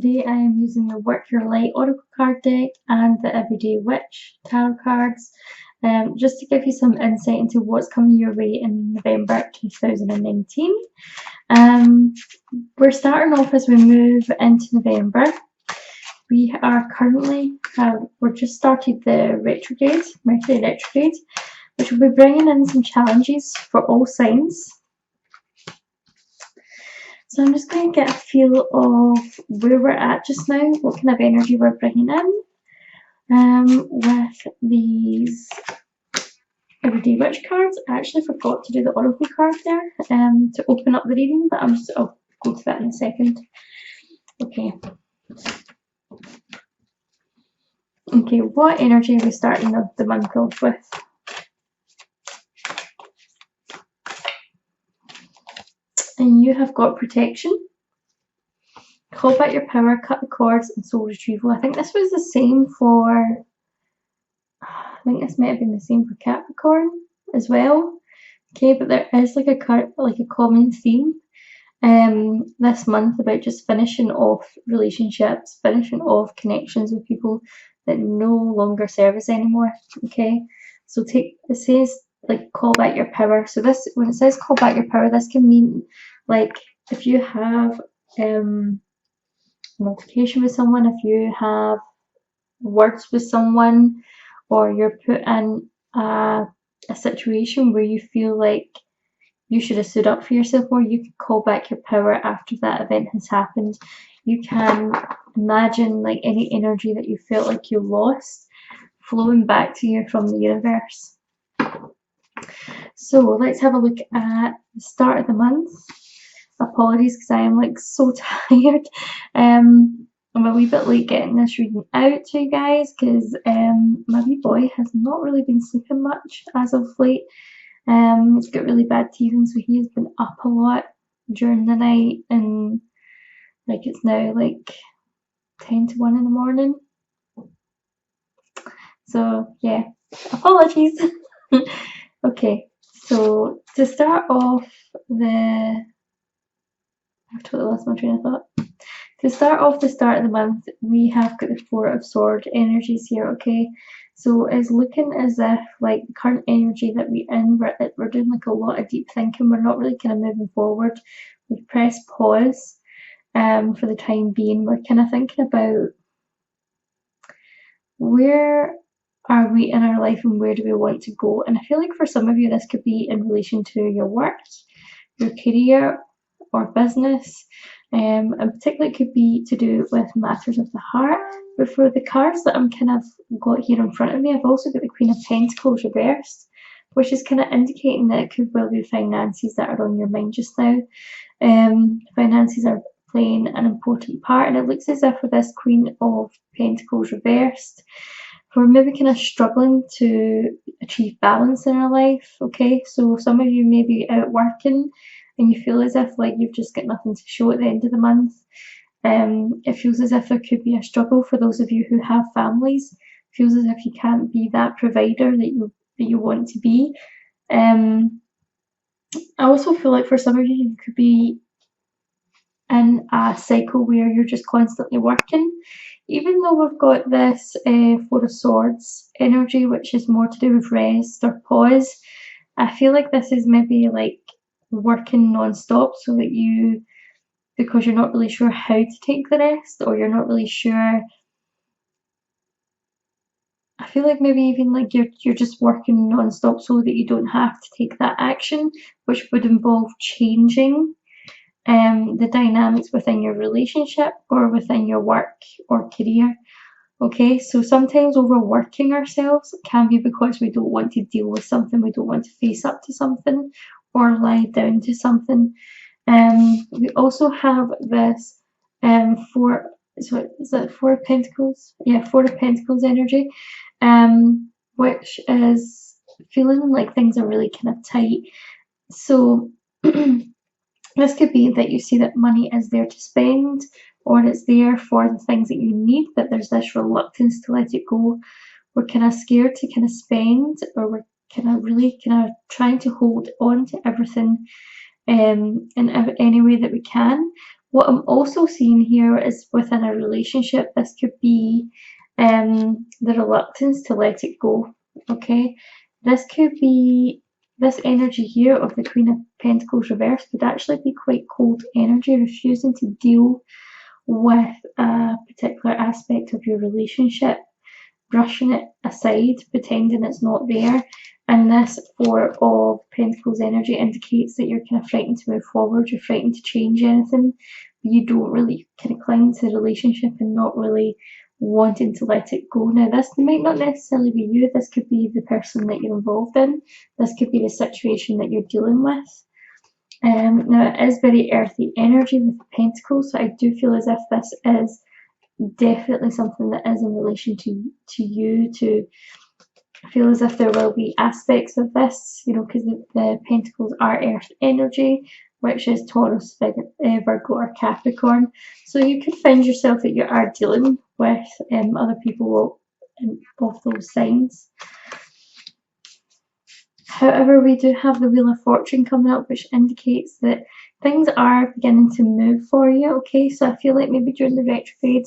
today I am using the Work Your Light Oracle card deck and the Everyday Witch tarot cards, just to give you some insight into what's coming your way in November 2019. We're starting off as we move into November. We are currently, we're just started the retrograde, Mercury retrograde, which will be bringing in some challenges for all signs. So I'm just going to get a feel of where we're at just now, what kind of energy we're bringing in with these Everyday Witch cards. I actually forgot to do the Oracle card there to open up the reading, but I'll go to that in a second. Okay. Okay, what energy are we starting the month off with? And you have got protection, call back your power, cut the cords, and soul retrieval. I think this was the same for, I think this might have been the same for Capricorn as well. Okay, but there is like a common theme this month about just finishing off relationships, finishing off connections with people that no longer serve us anymore. Okay, so it says like call back your power. So this, when it says call back your power, this can mean like if you have an altercation with someone, if you have words with someone, or you're put in a situation where you feel like you should have stood up for yourself more, you can call back your power after that event has happened. You can imagine like any energy that you felt like you lost flowing back to you from the universe. So let's have a look at the start of the month. Apologies because I am like so tired. I'm a wee bit late getting this reading out to you guys because my wee boy has not really been sleeping much as of late. He's got really bad teething, so he has been up a lot during the night, and like it's now like 10 to 1 in the morning. So yeah, apologies. Okay, so to start off I've totally lost my train of thought. To start off the start of the month, we have got the Four of Swords energies here, okay? So it's looking as if like the current energy that we're in, we're doing like a lot of deep thinking. We're not really kind of moving forward. We've pressed pause for the time being. We're kind of thinking about where are we in our life and where do we want to go. And I feel like for some of you, this could be in relation to your work, your career, or business, and particularly it could be to do with matters of the heart. But for the cards that I'm kind of got here in front of me, I've also got the Queen of Pentacles reversed, which is kind of indicating that it could well be finances that are on your mind just now. Finances are playing an important part, and it looks as if with this Queen of Pentacles reversed, we're maybe kind of struggling to achieve balance in our life. Okay, so some of you may be out working and you feel as if like you've just got nothing to show at the end of the month. It feels as if there could be a struggle for those of you who have families. It feels as if you can't be that provider that you want to be. I also feel like for some of you, you could be in a cycle where you're just constantly working. Even though we've got this Four of Swords energy, which is more to do with rest or pause, I feel like this is maybe like working non-stop, so that because you're not really sure how to take the rest, or you're not really sure, I feel like maybe even like you're just working non-stop so that you don't have to take that action, which would involve changing the dynamics within your relationship or within your work or career. Okay, so sometimes overworking ourselves can be because we don't want to deal with something, we don't want to face up to something or lie down to something. We also have this Four of Pentacles? Yeah, Four of Pentacles energy, which is feeling like things are really kind of tight. So this could be that you see that money is there to spend, or it's there for the things that you need, but there's this reluctance to let it go. We're kind of scared to kind of spend, or we're kind of trying to hold on to everything in any way that we can, What I'm also seeing here is within a relationship, this could be the reluctance to let it go. Okay, this could be, this energy here of the Queen of Pentacles reversed would actually be quite cold energy, refusing to deal with a particular aspect of your relationship, brushing it aside, pretending it's not there. And this Four of Pentacles energy indicates that you're kind of frightened to move forward, you're frightened to change anything. You don't really kind of cling to the relationship and not really wanting to let it go. Now, this might not necessarily be you, this could be the person that you're involved in, this could be the situation that you're dealing with. Now, it is very earthy energy with the Pentacles, so I do feel as if this is definitely something that is in relation to you, to feel as if there will be aspects of this, you know, because the Pentacles are earth energy, which is Taurus, Virgo or Capricorn. So you could find yourself that you are dealing with other people of those signs. However, we do have the Wheel of Fortune coming up, which indicates that things are beginning to move for you. Okay, so I feel like maybe during the retrograde,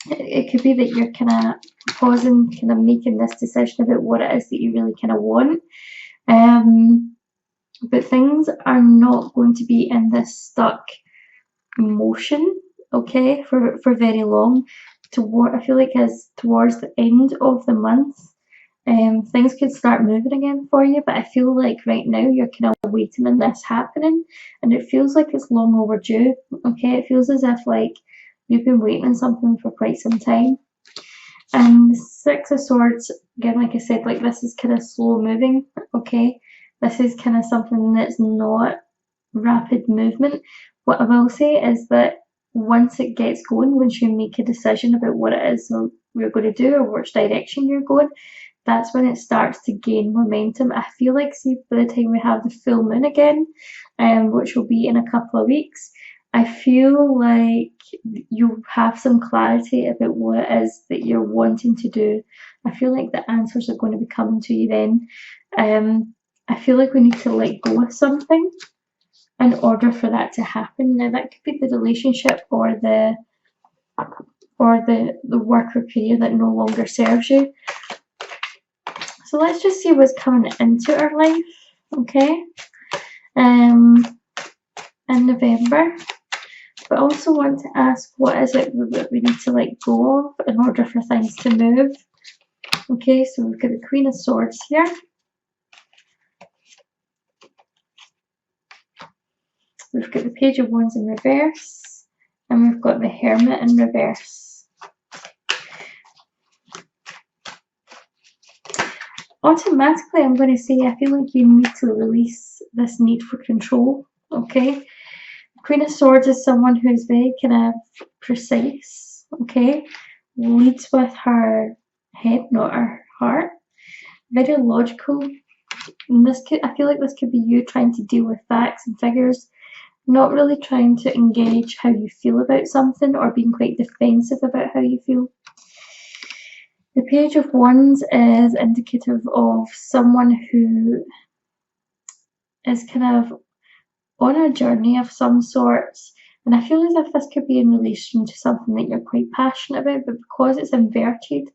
it could be that you're kind of pausing, kind of making this decision about what it is that you really kind of want. But things are not going to be in this stuck motion, okay, for very long. I feel like as towards the end of the month, things could start moving again for you, but I feel like right now you're kind of waiting on this happening, and it feels like it's long overdue. Okay, it feels as if like you've been waiting on something for quite some time. And the Six of Swords, again, like I said, like this is kind of slow moving. Okay, this is kind of something that's not rapid movement. What I will say is that once it gets going, once you make a decision about what it is you're going to do or which direction you're going, that's when it starts to gain momentum. I feel like, see, by the time we have the full moon again, which will be in a couple of weeks, I feel like you have some clarity about what it is that you're wanting to do. I feel like the answers are going to be coming to you then. I feel like we need to let go of something in order for that to happen. Now, that could be the relationship or the work or career that no longer serves you. So let's just see what's coming into our life, okay, in November. But I also want to ask, what is it that we need to let go of in order for things to move? Okay, so we've got the Queen of Swords here. We've got the Page of Wands in reverse, and we've got the Hermit in reverse. Automatically, I'm going to say I feel like you need to release this need for control, okay? Queen of Swords is someone who is very kind of precise, okay? Leads with her head, not her heart. Very logical. And I feel like this could be you trying to deal with facts and figures, not really trying to engage how you feel about something or being quite defensive about how you feel. The Page of Wands is indicative of someone who is kind of on a journey of some sorts, and I feel as if this could be in relation to something that you're quite passionate about, but because it's inverted,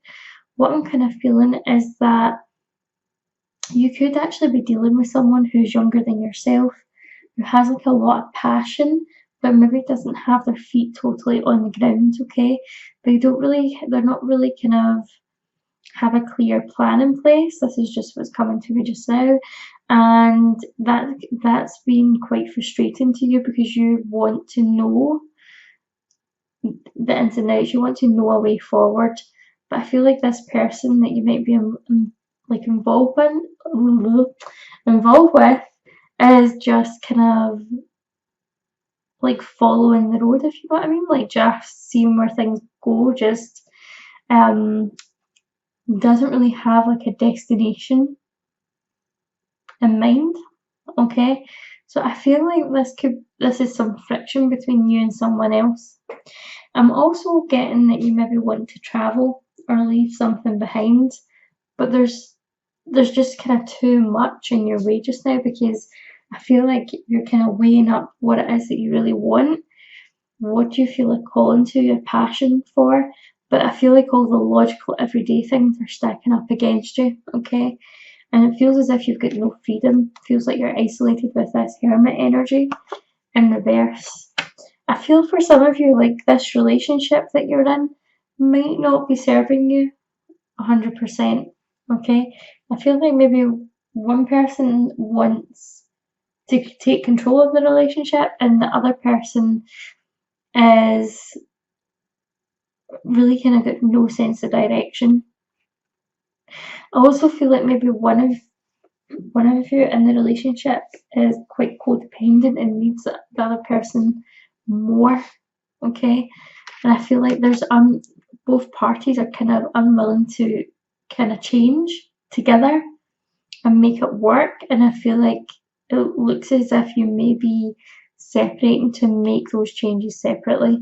what I'm kind of feeling is that you could actually be dealing with someone who's younger than yourself, who has like a lot of passion, but maybe doesn't have their feet totally on the ground, okay? They're not really kind of have a clear plan in place. This is just what's coming to me just now, and that's been quite frustrating to you because you want to know the ins and outs, you want to know a way forward, but I feel like this person that you might be like involved with is just kind of like following the road, if you know what I mean, like just seeing where things go, just doesn't really have like a destination in mind, okay? So I feel like this is some friction between you and someone else. I'm also getting that you maybe want to travel or leave something behind, but there's just kind of too much in your way just now because I feel like you're kind of weighing up what it is that you really want, what you feel a call into, your passion for, but I feel like all the logical everyday things are stacking up against you, okay? And it feels as if you've got no freedom. It feels like you're isolated with this hermit energy in reverse. I feel for some of you like this relationship that you're in might not be serving you 100%, okay? I feel like maybe one person wants to take control of the relationship and the other person is really kind of got no sense of direction. I also feel like maybe one of you in the relationship is quite codependent and needs the other person more, okay? And I feel like there's both parties are kind of unwilling to kind of change together and make it work, and I feel like it looks as if you may be separating to make those changes separately.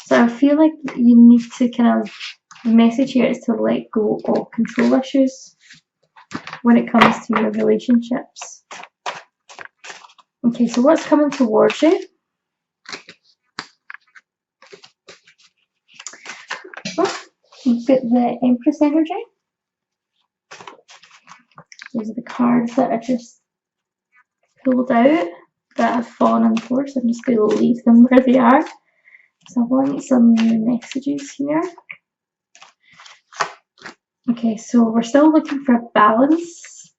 So I feel like you need to kind of, the message here is to let go of control issues when it comes to your relationships. Okay, so what's coming towards you? Oh, you've got the Empress energy. Those are the cards that I just pulled out that have fallen on the floor, so I'm just going to leave them where they are. So I want some messages here. Okay, so we're still looking for balance.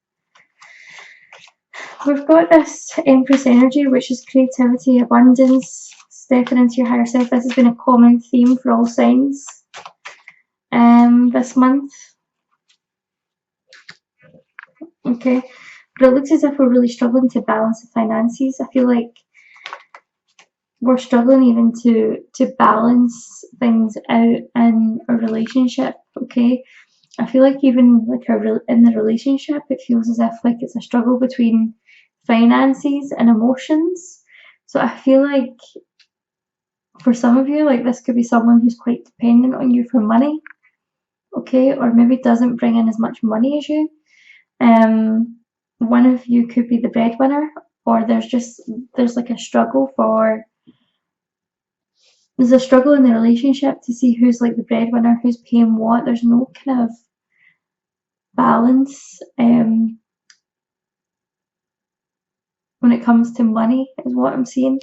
We've got this Empress energy, which is creativity, abundance, stepping into your higher self. This has been a common theme for all signs this month. Okay, but it looks as if we're really struggling to balance the finances. I feel like we're struggling even to balance things out in a relationship, okay? I feel like even like in the relationship, it feels as if like it's a struggle between finances and emotions. So I feel like for some of you, like this could be someone who's quite dependent on you for money, okay? Or maybe doesn't bring in as much money as you. One of you could be the breadwinner, or there's like a struggle there's a struggle in the relationship to see who's like the breadwinner, who's paying what. There's no kind of balance when it comes to money, is what I'm seeing.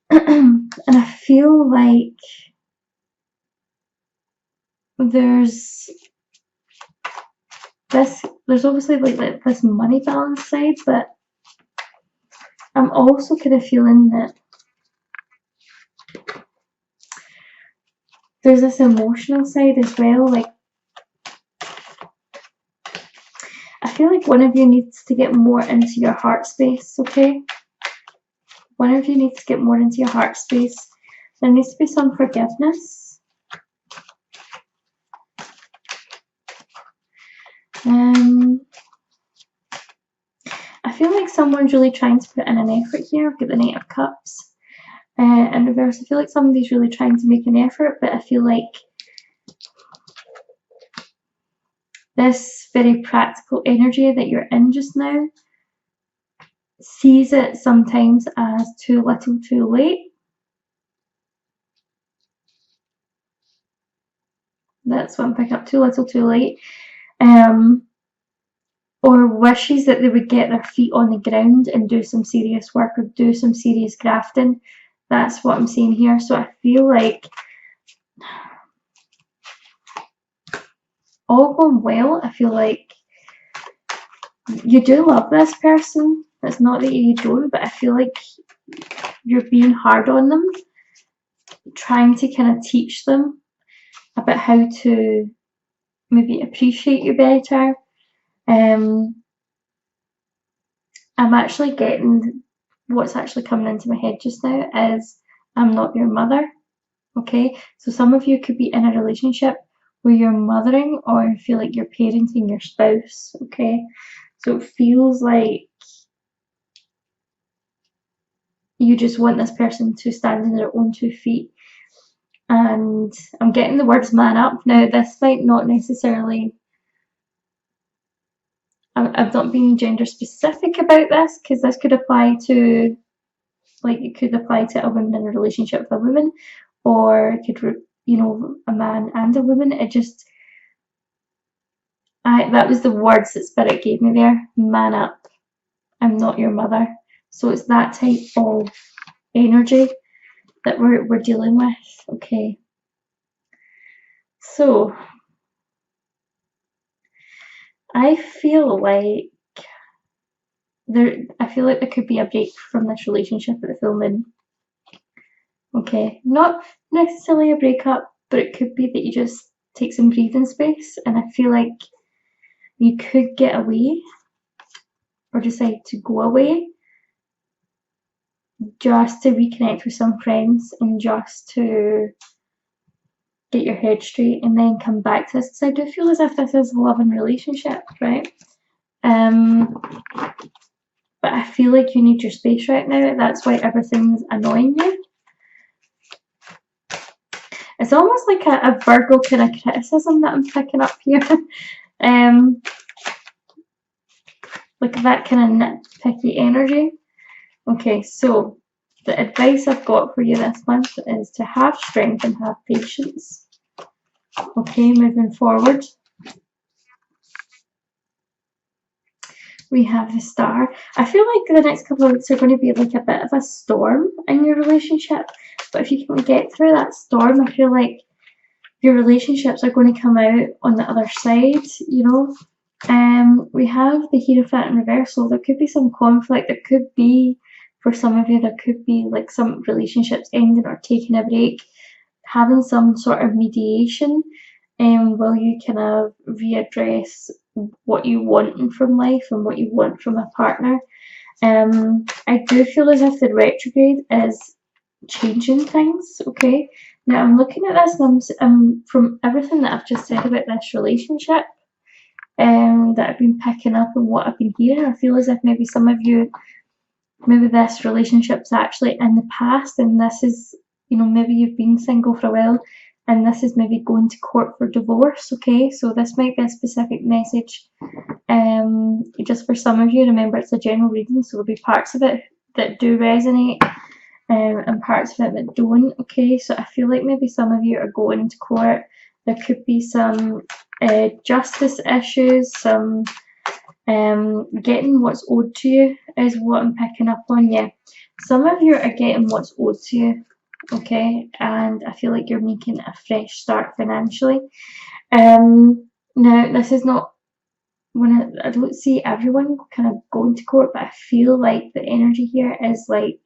And I feel like there's obviously like this money balance side, but I'm also kind of feeling that there's this emotional side as well. Like I feel like one of you needs to get more into your heart space, okay? One of you needs to get more into your heart space. There needs to be some forgiveness. I feel like someone's really trying to put in an effort here. I've got the Knight of Cups in reverse. I feel like somebody's really trying to make an effort, but I feel like this very practical energy that you're in just now sees it sometimes as too little too late. That's what I'm picking up, too little too late. Or wishes that they would get their feet on the ground and do some serious work or do some serious grafting. That's what I'm seeing here. So I feel like all going well. I feel like you do love this person. It's not that you don't, but I feel like you're being hard on them, trying to kind of teach them about how to maybe appreciate you better. I'm actually getting what's actually coming into my head just now is I'm not your mother. Okay, so some of you could be in a relationship where you're mothering or feel like you're parenting your spouse. Okay, so it feels like you just want this person to stand on their own 2 feet. And I'm getting the words man up. Now, this might not necessarily I'm not being gender specific about this, because this could apply to, like, it could apply to a woman in a relationship with a woman, or it could, you know, a man and a woman. It just, that was the words that Spirit gave me there. Man up. I'm not your mother. So it's that type of energy that we're dealing with. Okay. So I feel like there could be a break from this relationship at the full moon. Okay. Not necessarily a breakup, but it could be that you just take some breathing space, and I feel like you could get away or decide to go away just to reconnect with some friends and just to get your head straight and then come back to this. Because I do feel as if this is a loving relationship, right? But I feel like you need your space right now. That's why everything's annoying you. It's almost like a Virgo kind of criticism that I'm picking up here. Like that kind of nitpicky energy. Okay, so the advice I've got for you this month is to have strength and have patience. Okay, moving forward. We have the Star. I feel like the next couple of weeks are going to be like a bit of a storm in your relationship. But if you can get through that storm, I feel like your relationships are going to come out on the other side, you know. We have the Hierophant in reversal. There could be some conflict. There could be, for some of you, there could be like some relationships ending or taking a break, having some sort of mediation, will you kind of readdress what you want from life and what you want from a partner. I do feel as if the retrograde is changing things. Okay, now I'm looking at this and from everything that I've just said about this relationship, that I've been picking up and what I've been hearing, I feel as if maybe some of you, maybe this relationship's actually in the past, and this is, you know, maybe you've been single for a while and this is maybe going to court for divorce. Okay, so this might be a specific message just for some of you. Remember, it's a general reading, so there'll be parts of it that do resonate, and parts of it that don't. Okay, so I feel like maybe some of you are going to court. There could be some justice issues, some getting what's owed to you is what I'm picking up on. Yeah, some of you are getting what's owed to you. Okay, and I feel like you're making a fresh start financially. Now this is not, when I don't see everyone kind of going to court, but I feel like the energy here is like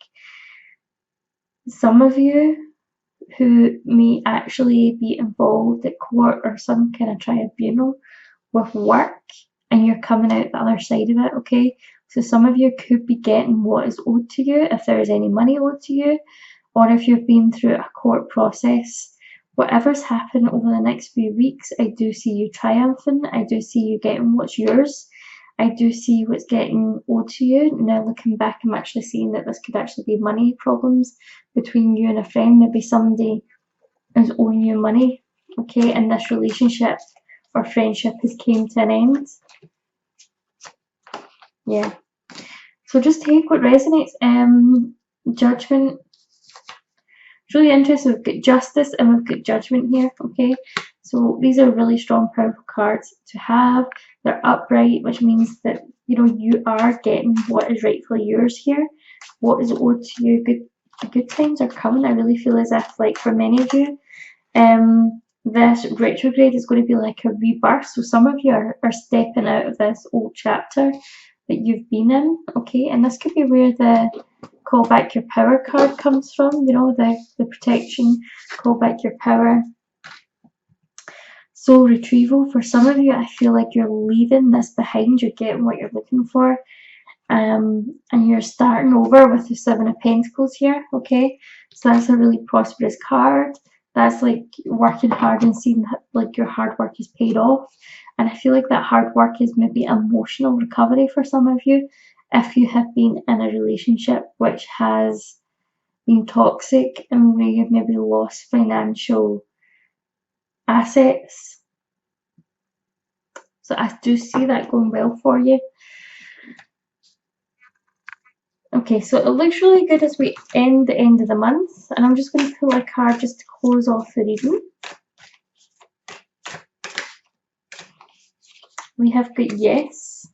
some of you who may actually be involved at court or some kind of tribunal with work, and you're coming out the other side of it. Okay, so some of you could be getting what is owed to you, if there is any money owed to you, or if you've been through a court process. Whatever's happened over the next few weeks, I do see you triumphing. I do see you getting what's yours. I do see what's getting owed to you. Now looking back, I'm actually seeing that this could actually be money problems between you and a friend. Maybe somebody is owing you money, okay, and this relationship or friendship has came to an end. Yeah. So just take what resonates. Judgment. It's really interesting. We've got justice and we've got judgment here. Okay, so these are really strong, powerful cards to have. They're upright, which means that, you know, you are getting what is rightfully yours here. What is owed to you? Good times are coming. I really feel as if, like, for many of you, this retrograde is going to be like a rebirth. So some of you are stepping out of this old chapter that you've been in. Okay, and this could be where the call back your power card comes from, you know, the protection, call back your power. Soul retrieval. For some of you, I feel like you're leaving this behind, you're getting what you're looking for, and you're starting over with the Seven of Pentacles here. Okay, so that's a really prosperous card. That's like working hard and seeing like your hard work is paid off. And I feel like that hard work is maybe emotional recovery for some of you, if you have been in a relationship which has been toxic and where you've maybe lost financial assets. So I do see that going well for you. Okay, so it looks really good as we end the end of the month, and I'm just going to pull a card just to close off the reading. We have got yes.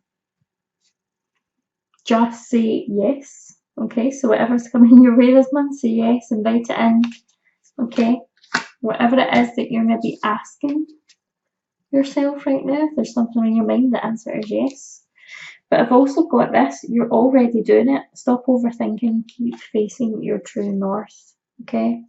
Just say yes. Okay, so whatever's coming your way this month, say yes, invite it in. Okay, whatever it is that you're maybe asking yourself right now, if there's something on your mind, the answer is yes. But I've also got this, you're already doing it. Stop overthinking, keep facing your true north. Okay?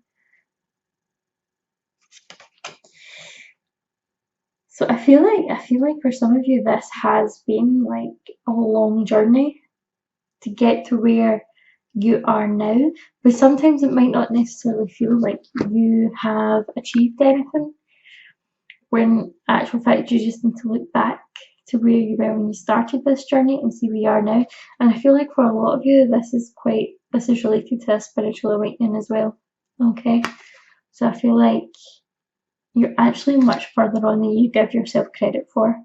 So I feel like for some of you this has been like a long journey to get to where you are now. But sometimes it might not necessarily feel like you have achieved anything, when actual fact you just need to look back to where you were when you started this journey and see where you are now. And I feel like for a lot of you this is related to a spiritual awakening as well. Okay, so I feel like you're actually much further on than you give yourself credit for.